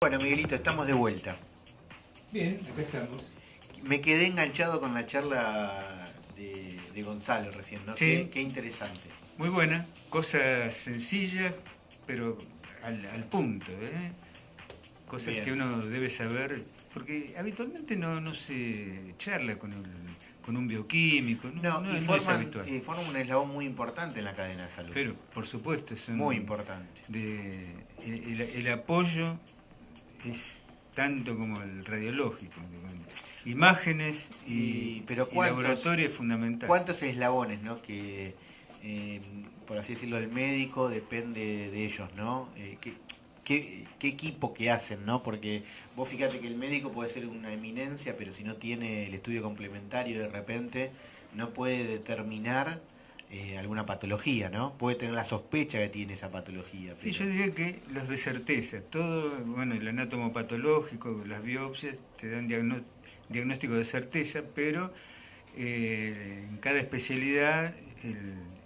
Bueno, Miguelito, estamos de vuelta. Bien, acá estamos. Me quedé enganchado con la charla de Gonzalo recién, ¿no? Sí, Qué interesante. muy buena. Cosas sencillas, pero al punto, ¿eh? Cosas Bien. que uno debe saber, porque habitualmente no se charla con un bioquímico, No, no es habitual. forman un eslabón muy importante en la cadena de salud. Pero, por supuesto, Muy importante. el apoyo es tanto como el radiológico. Imágenes Pero y laboratorio es fundamental. ¿cuántos eslabones, ¿no? Que, por así decirlo, el médico depende de ellos, ¿no? ¿Qué equipo que hacen, ¿no? Porque vos fíjate que el médico puede ser una eminencia, pero si no tiene el estudio complementario de repente, no puede determinar alguna patología, ¿no? Puede tener la sospecha que tiene esa patología. Sí, Pero... yo diría que los de certeza, todo, bueno, el anátomo patológico, las biopsias te dan diagnóstico de certeza, pero en cada especialidad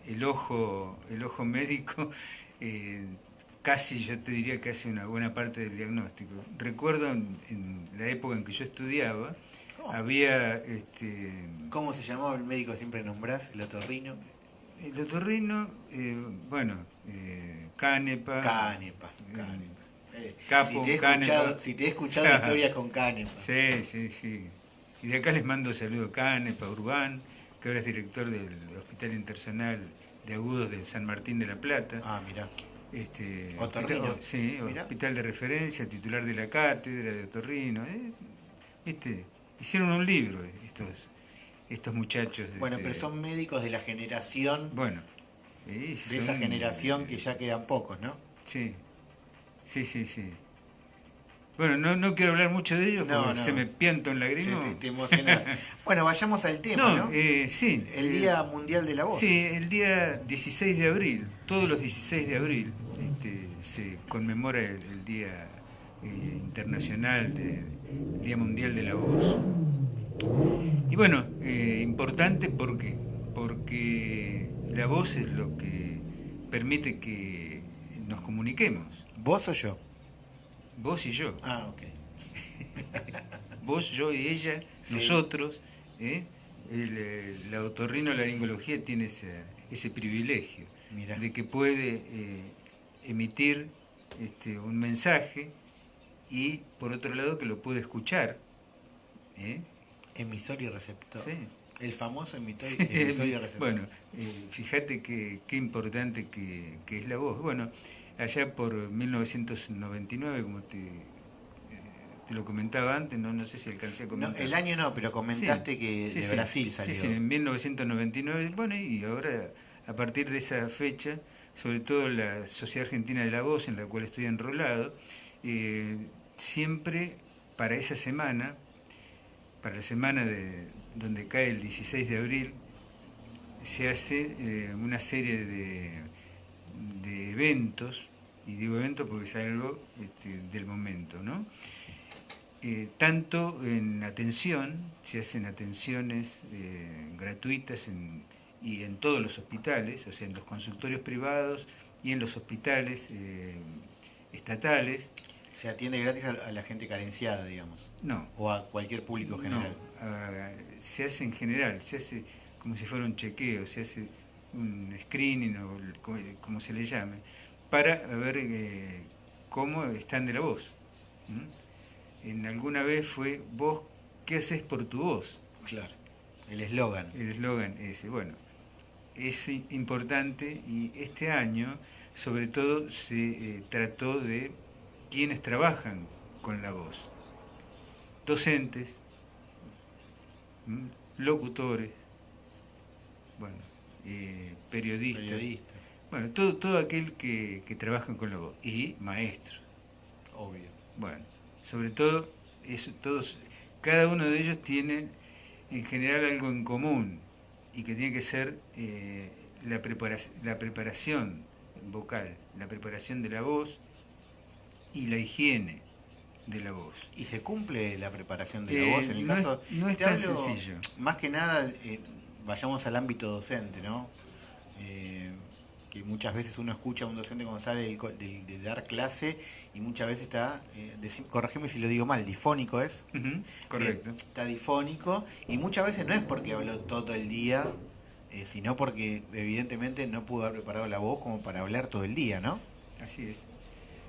el ojo médico eh, casi yo te diría que hace una buena parte del diagnóstico. Recuerdo en la época en que yo estudiaba, Oh, había ¿cómo se llamaba el médico que siempre nombrás? ¿El otorrino? el otorrino, bueno, Canepa, Canepa, Canepa. Capo, Canepa. Si te he escuchado historias con Canepa. Sí, sí, sí. Y de acá les mando saludos a Canepa, Urbán, que ahora es director del Hospital Internacional de Agudos de San Martín de la Plata. Ah, mirá. Hospital, Otorrino. sí, Mirá. hospital de referencia, titular de la cátedra de otorrino. Hicieron un libro estos muchachos. Bueno, pero son médicos de la generación, Bueno, de esa generación que ya quedan pocos, ¿no? sí, sí, sí, sí. Bueno, no quiero hablar mucho de ellos No, porque se no. me pianta un lagrimo. Te emocionás. Bueno, vayamos al tema, ¿no? Sí. El Día Mundial de la Voz. Sí, el día 16 de abril, todos los 16 de abril, se conmemora el Día Internacional, Día Mundial de la Voz. Y bueno, importante porque la voz es lo que permite que nos comuniquemos, ¿Vos o yo? vos y yo. Ah, ok. Vos, yo y ella, Sí. nosotros, la otorrinolaringología tiene ese privilegio Mirá. de que puede emitir un mensaje y por otro lado que lo puede escuchar. ¿eh? Emisor y receptor. Sí. El famoso emisor y receptor. Bueno, fíjate qué importante que es la voz. Bueno, allá por 1999, como te lo comentaba antes, no sé si alcancé a No, comentar. el año no, pero comentaste Sí, que sí, de sí. Brasil salió. Sí, en 1999. Bueno, y ahora, a partir de esa fecha, sobre todo la Sociedad Argentina de la Voz, en la cual estoy enrolado, siempre para esa semana, para la semana donde cae el 16 de abril, se hace una serie de eventos, y digo eventos porque es algo del momento, ¿no? Tanto en atención, se hacen atenciones gratuitas y en todos los hospitales, o sea, en los consultorios privados y en los hospitales estatales. Se atiende gratis a la gente carenciada, digamos. No, O a cualquier público general. se hace en general, se hace como si fuera un chequeo, se hace un screening o como se le llame, para ver cómo están de la voz. En alguna vez fue vos, ¿qué haces por tu voz? Claro. El eslogan. El eslogan ese. Bueno, es importante y este año sobre todo se trató de quienes trabajan con la voz. Docentes, locutores, bueno, periodistas. Bueno, todo aquel que trabaja con la voz. Y maestros. Obvio. Bueno, sobre todo, cada uno de ellos tiene en general algo en común y que tiene que ser la preparación vocal, la preparación de la voz y la higiene de la voz. ¿Y se cumple la preparación de la voz? En el caso, no es tan sencillo. Más que nada, vayamos al ámbito docente, ¿no? que muchas veces uno escucha a un docente cuando sale de dar clase y muchas veces está, corregime si lo digo mal, difónico es. Correcto. Está difónico y muchas veces no es porque habló todo el día, sino porque evidentemente no pudo haber preparado la voz como para hablar todo el día, ¿no? Así es.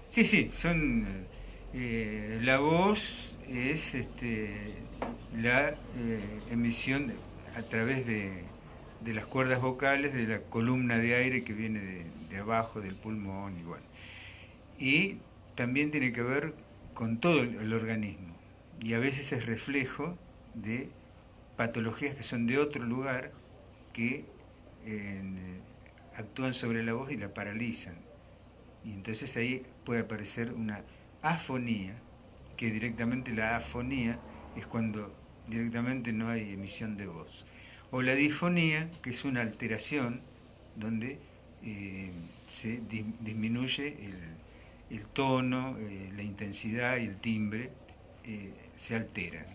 Sí, sí, son la voz es la emisión a través de las cuerdas vocales de la columna de aire que viene de abajo del pulmón y bueno. Y también tiene que ver con todo el organismo y a veces es reflejo de patologías que son de otro lugar que actúan sobre la voz y la paralizan. Y entonces ahí puede aparecer una afonía, que directamente la afonía es cuando directamente no hay emisión de voz. O la difonía, que es una alteración donde se disminuye el tono, la intensidad y el timbre se alteran.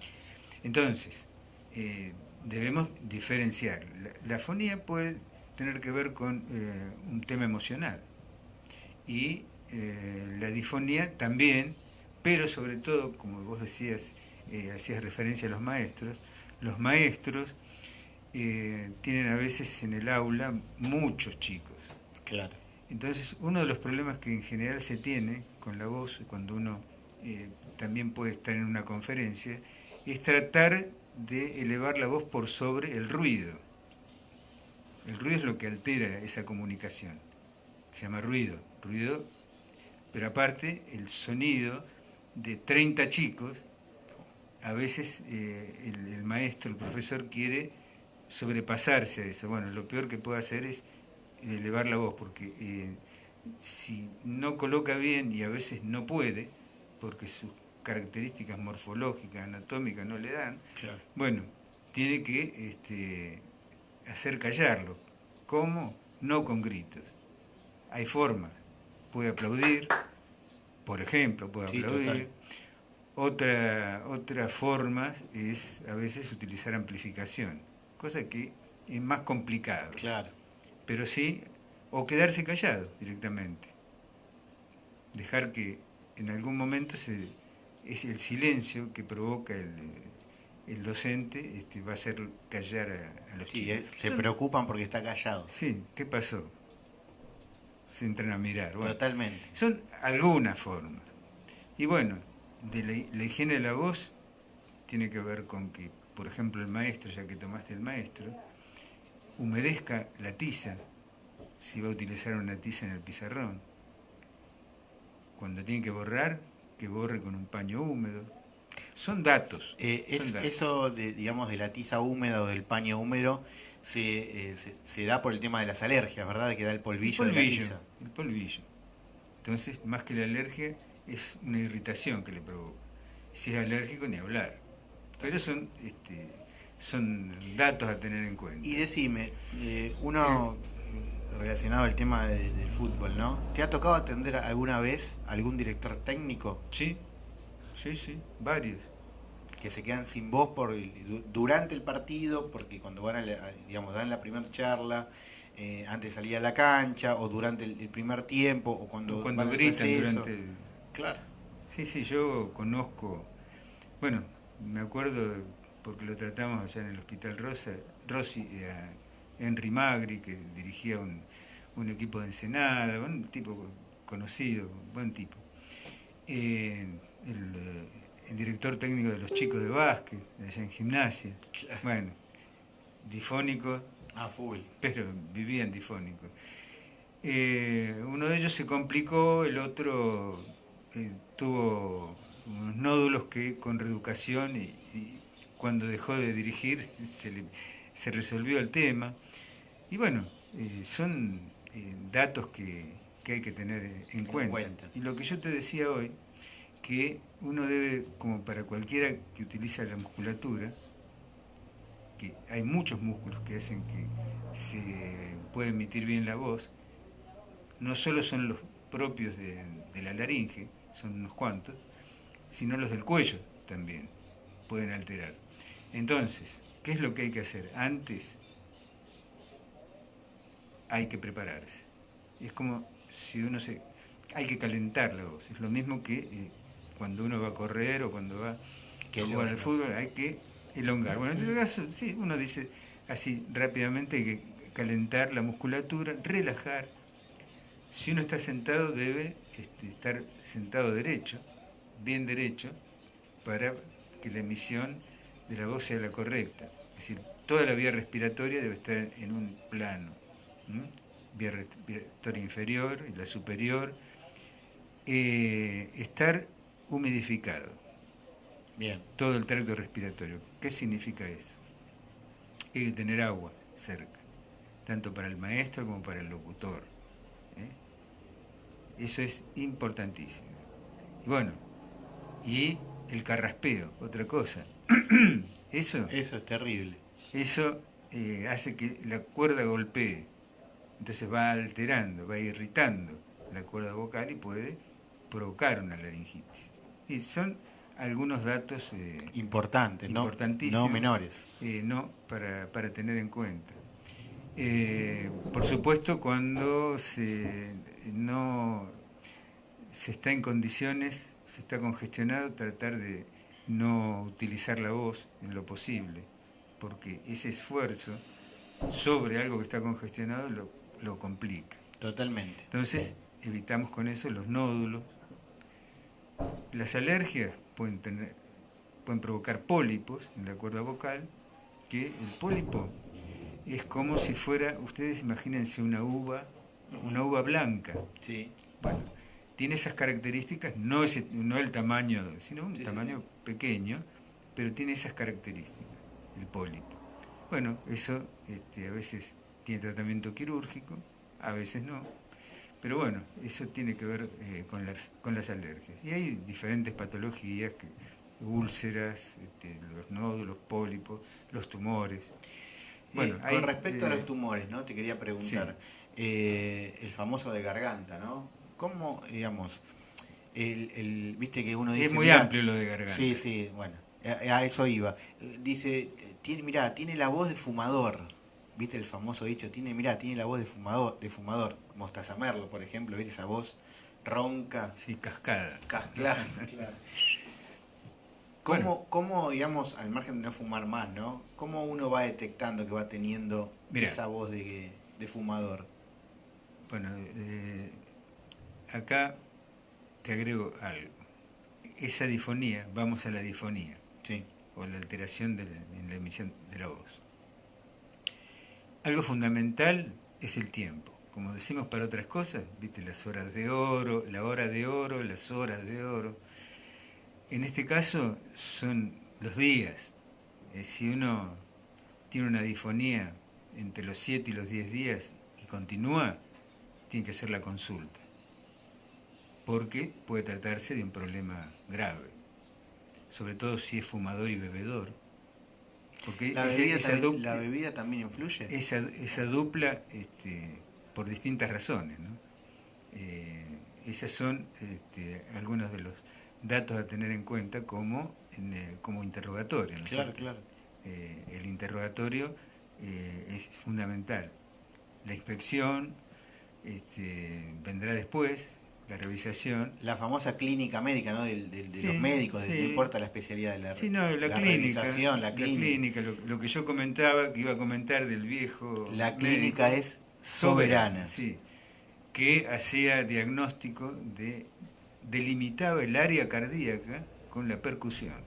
Entonces, debemos diferenciar. La afonía puede tener que ver con un tema emocional y la difonía también, pero sobre todo, como vos decías, hacías referencia a los maestros tienen a veces en el aula muchos chicos. Claro. Entonces, uno de los problemas que en general se tiene con la voz, cuando uno también puede estar en una conferencia, es tratar de elevar la voz por sobre el ruido. El ruido es lo que altera esa comunicación. Se llama ruido, pero aparte el sonido de 30 chicos, a veces el maestro, el profesor quiere sobrepasarse a eso. Bueno, lo peor que puede hacer es elevar la voz, porque si no coloca bien y a veces no puede, porque sus características morfológicas, anatómicas no le dan, Claro. bueno, tiene que hacer callarlo. ¿Cómo? No con gritos. Hay formas. Puede aplaudir, por ejemplo, puede Sí, aplaudir. total. Otra forma es a veces utilizar amplificación, cosa que es más complicado. Claro. Pero sí, o quedarse callado directamente. Dejar que en algún momento es el silencio que provoca el docente, va a hacer callar a los Sí, chicos. se preocupan porque está callado. Sí, ¿qué pasó? Se entran a mirar. Bueno, Totalmente. son algunas formas. Y bueno, de la higiene de la voz tiene que ver con que, por ejemplo, el maestro, ya que tomaste el maestro, humedezca la tiza, si va a utilizar una tiza en el pizarrón. Cuando tiene que borrar, que borre con un paño húmedo. Son datos. Son datos. Eso, digamos, de la tiza húmeda o del paño húmedo se da por el tema de las alergias, ¿verdad? De que da el polvillo de la tiza. El polvillo. Entonces, más que la alergia, es una irritación que le provoca. Si es alérgico, ni hablar. Pero son datos a tener en cuenta. Y decime, uno relacionado al tema del fútbol, ¿no? ¿Te ha tocado atender alguna vez a algún director técnico Sí, varios. que se quedan sin voz durante el partido, porque cuando van digamos, dan la primera charla, antes de salir a la cancha, o durante el primer tiempo, o cuando van al gritan receso? durante Claro. Sí, yo conozco, bueno, me acuerdo porque lo tratamos allá en el Hospital Rossi, a Henry Magri, que dirigía un equipo de Ensenada, un tipo conocido, buen tipo. El director técnico de los chicos de básquet, allá en Gimnasia. Bueno, difónico, A full. pero vivían difónico. Uno de ellos se complicó, el otro tuvo unos nódulos que con reeducación y cuando dejó de dirigir se resolvió el tema. Y bueno, son datos que hay que tener en cuenta. Y lo que yo te decía hoy, que uno debe, como para cualquiera que utiliza la musculatura, que hay muchos músculos que hacen que se pueda emitir bien la voz, no solo son los propios de la laringe, son unos cuantos, sino los del cuello también pueden alterar. Entonces, ¿qué es lo que hay que hacer? Antes hay que prepararse. es como si uno se... Hay que calentar la voz. Es lo mismo que cuando uno va a correr o cuando va Que a jugar al elonga. fútbol, hay que elongar. Bueno, en este caso, sí, uno dice así rápidamente, hay que calentar la musculatura, relajar. Si uno está sentado, debe estar sentado derecho, bien derecho, para que la emisión de la voz sea la correcta. Es decir, toda la vía respiratoria debe estar en un plano. Vía respiratoria inferior y la superior. Estar humidificado, Bien. todo el tracto respiratorio. ¿Qué significa eso? Hay que tener agua cerca, tanto para el maestro como para el locutor. Eso es importantísimo. Y bueno, y el carraspeo, otra cosa. Eso Eso es terrible. Eso hace que la cuerda golpee. Entonces va alterando, va irritando la cuerda vocal y puede provocar una laringitis. Y son algunos datos Importantes, ¿no? importantísimos, No menores. no para tener en cuenta. Por supuesto, cuando no se está en condiciones, se está congestionado, tratar de no utilizar la voz en lo posible, porque ese esfuerzo sobre algo que está congestionado lo complica. Totalmente. Entonces, evitamos con eso los nódulos. Las alergias pueden provocar pólipos en la cuerda vocal, que el pólipo es como si fuera, ustedes imagínense una uva blanca. Sí. Bueno, tiene esas características, no el tamaño, sino un tamaño pequeño, pero tiene esas características, el pólipo. Bueno, eso a veces tiene tratamiento quirúrgico, a veces no, pero bueno, eso tiene que ver con las alergias. Y hay diferentes patologías, úlceras, los nódulos, pólipos, los tumores. Bueno, con respecto a los tumores, ¿no? Te quería preguntar, sí. El famoso de garganta, ¿no? ¿Cómo, digamos, viste que uno dice... Es muy amplio lo de garganta. Sí, sí, bueno, a eso iba. Dice, tiene la voz de fumador, ¿viste el famoso dicho? Tiene la voz de fumador. Mostaza Merlo, por ejemplo, ¿viste esa voz ronca? Sí, cascada. Claro. ¿Cómo, digamos, al margen de no fumar más, ¿no? ¿Cómo uno va detectando que va teniendo esa voz de fumador? Bueno, acá te agrego algo. Esa difonía, vamos a la difonía. Sí. O la alteración en la emisión de la voz. Algo fundamental es el tiempo. Como decimos para otras cosas, ¿viste? Las horas de oro, la hora de oro, las horas de oro. En este caso son los días. Si uno tiene una difonía entre los 7 y los 10 días y continúa, tiene que hacer la consulta, porque puede tratarse de un problema grave, sobre todo si es fumador y bebedor. Porque ¿La bebida también influye? Esa dupla, por distintas razones, ¿no? Esas son algunos de los datos a tener en cuenta como interrogatorio, ¿no? Claro, claro. El interrogatorio es fundamental. La inspección vendrá después, la revisación. La famosa clínica médica, ¿no? De sí, los médicos, sí. No importa la especialidad de la sí, no, la clínica, revisación, la clínica. Lo que yo comentaba, que iba a comentar del viejo la clínica médico, es soberana. Sí, que hacía diagnóstico delimitaba el área cardíaca con la percusión.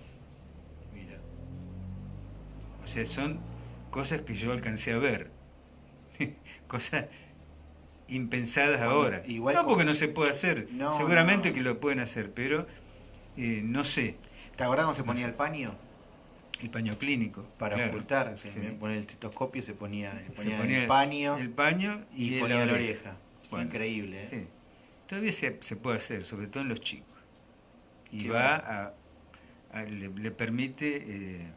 Mira. O sea, son cosas que yo alcancé a ver. Cosas impensadas ahora. Igual no porque no se puede hacer. No, seguramente que lo pueden hacer, pero no sé. ¿Te acordás cómo se ponía el paño? El paño clínico. Para claro, ocultar, sí. Ponía el estetoscopio, se ponía el paño y ponía la oreja. Bueno, increíble, ¿eh? Sí. Todavía se puede hacer, sobre todo en los chicos. Y qué va le permite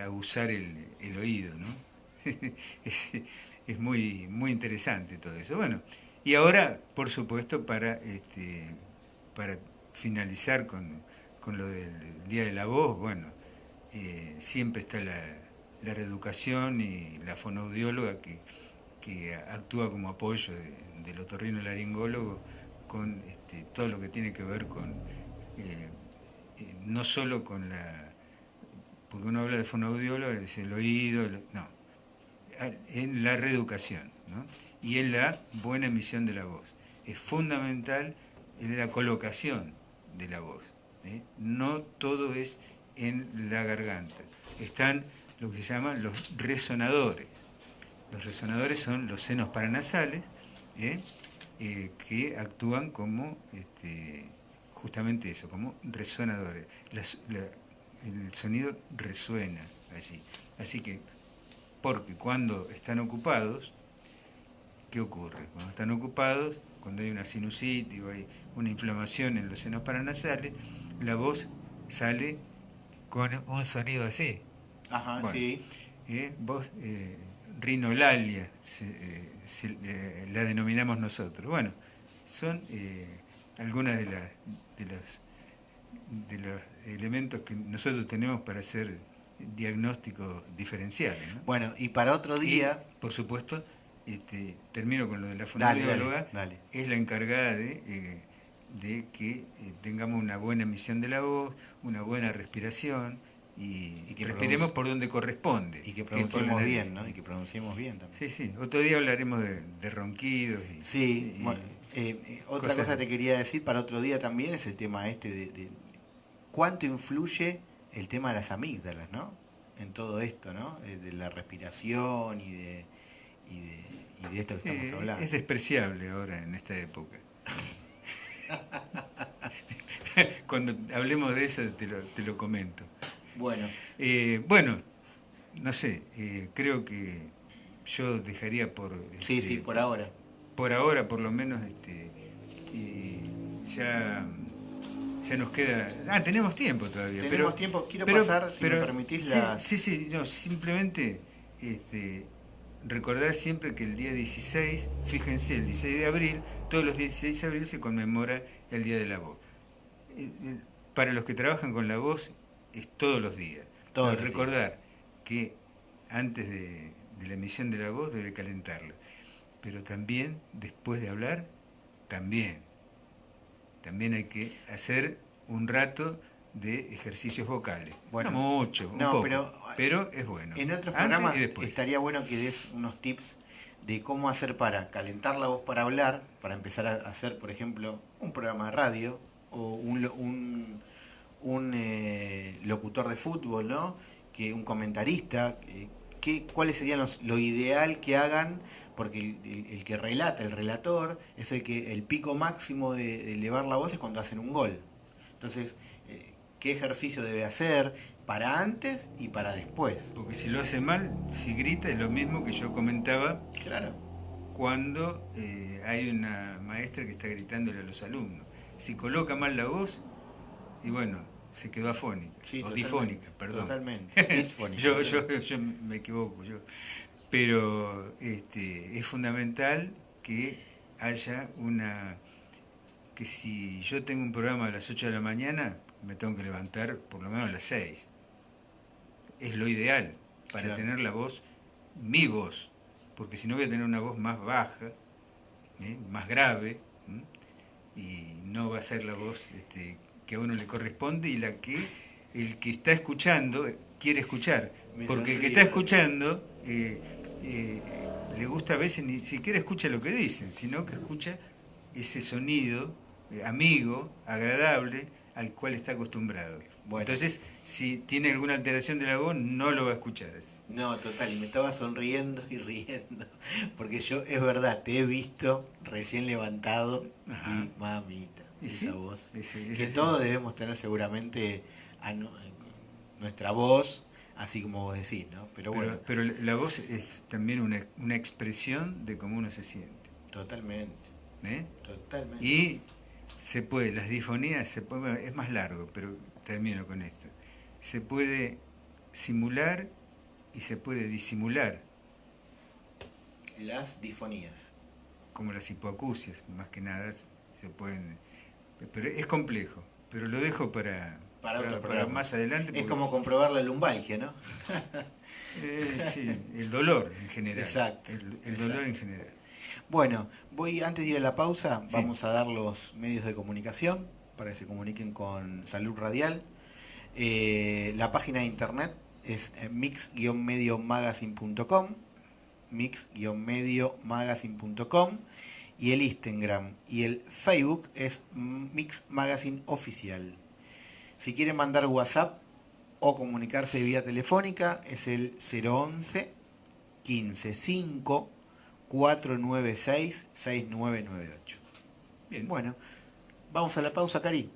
abusar el oído, ¿no? es muy, muy interesante todo eso. Bueno, y ahora, por supuesto, para finalizar con lo del Día de la Voz, bueno, siempre está la reeducación y la fonoaudióloga que que actúa como apoyo del otorrinolaringólogo con todo lo que tiene que ver con, no solo con porque uno habla de fonoaudiólogo, es el oído, no, en la reeducación, ¿no? Y en la buena emisión de la voz. Es fundamental en la colocación de la voz. No todo es en la garganta. Están lo que se llaman los resonadores. Los resonadores son los senos paranasales, que actúan como justamente eso, como resonadores. El sonido resuena allí. Así que, porque cuando están ocupados, ¿qué ocurre? Cuando están ocupados, cuando hay una sinusitis o hay una inflamación en los senos paranasales, la voz sale con un sonido así. Ajá, bueno, sí. Voz rinolalia la denominamos nosotros. Bueno, son algunas de los elementos que nosotros tenemos para hacer diagnósticos diferenciales, ¿no? Bueno, y para otro día... Y, por supuesto, termino con lo de la Dale, fonoaudióloga, dale. es la encargada de que tengamos una buena emisión de la voz, una buena respiración, y que respiremos por donde corresponde. Y que pronunciemos bien, ¿no? Y que pronunciemos bien también. Sí, sí. Otro día hablaremos de ronquidos. Sí, otra cosa te quería decir para otro día también es el tema de cuánto influye el tema de las amígdalas, ¿no? En todo esto, ¿no? De la respiración y de esto que estamos hablando. Es despreciable ahora en esta época. Cuando hablemos de eso te lo comento. Bueno. Bueno, no sé, creo que yo dejaría por... sí, por ahora. Por ahora, por lo menos, ya nos queda... tenemos tiempo todavía. Tenemos tiempo. Quiero pasar, si me permitís, Sí, no, simplemente recordar siempre que el día 16, fíjense, el 16 de abril, todos los 16 de abril se conmemora el Día de la Voz. Para los que trabajan con la voz, es todos los días. Recordar que antes de la emisión de la voz debe calentarla. Pero también, después de hablar, también hay que hacer un rato de ejercicios vocales. Bueno, no mucho, un poco, pero es bueno. En otros programas estaría bueno que des unos tips de cómo hacer para calentar la voz para hablar, para empezar a hacer, por ejemplo, un programa de radio o un locutor de fútbol, ¿no? Que un comentarista, cuáles serían lo ideal que hagan, porque el que relata, el relator, es el pico máximo de elevar la voz es cuando hacen un gol. Entonces, ¿qué ejercicio debe hacer para antes y para después? Porque si lo hace mal, si grita, es lo mismo que yo comentaba. Claro. Cuando hay una maestra que está gritándole a los alumnos. Si coloca mal la voz, y bueno, se quedó afónica, o difónica, perdón. Totalmente, disfónica. yo me equivoco, pero es fundamental que haya que si yo tengo un programa a las 8 de la mañana, me tengo que levantar por lo menos a las 6. Es lo ideal para tener la voz, mi voz, porque si no voy a tener una voz más baja, más grave, y no va a ser la voz que a uno le corresponde y la que el que está escuchando quiere escuchar. Porque el que está escuchando le gusta a veces ni siquiera escucha lo que dicen, sino que escucha ese sonido amigo, agradable, al cual está acostumbrado. Bueno. Entonces, si tiene alguna alteración de la voz, no lo va a escuchar. No, total, y me estaba sonriendo y riendo, porque yo, es verdad, te he visto recién levantado. Ajá. Y mamita, esa voz, que todos debemos tener seguramente nuestra voz, así como vos decís, ¿no? Pero la voz es también una expresión de cómo uno se siente. Totalmente. Totalmente. Y las disfonías, es más largo, pero termino con esto. Se puede simular y se puede disimular. Las disfonías. Como las hipoacusias, más que nada se pueden... Pero es complejo, pero lo dejo para para otro para programa. más adelante. Es porque- como comprobar la lumbalgia, ¿no? Sí, el dolor en general. Exacto, El exacto. dolor en general. Bueno, antes de ir a la pausa, Sí. vamos a dar los medios de comunicación para que se comuniquen con Salud Radial. La página de internet es mix-mediomagazine.com, mix-mediomagazine.com, y el Instagram y el Facebook es Mix Magazine Oficial. Si quieren mandar WhatsApp o comunicarse vía telefónica es el 011 15 5 496 6998. Bien. Bueno, vamos a la pausa, Cari.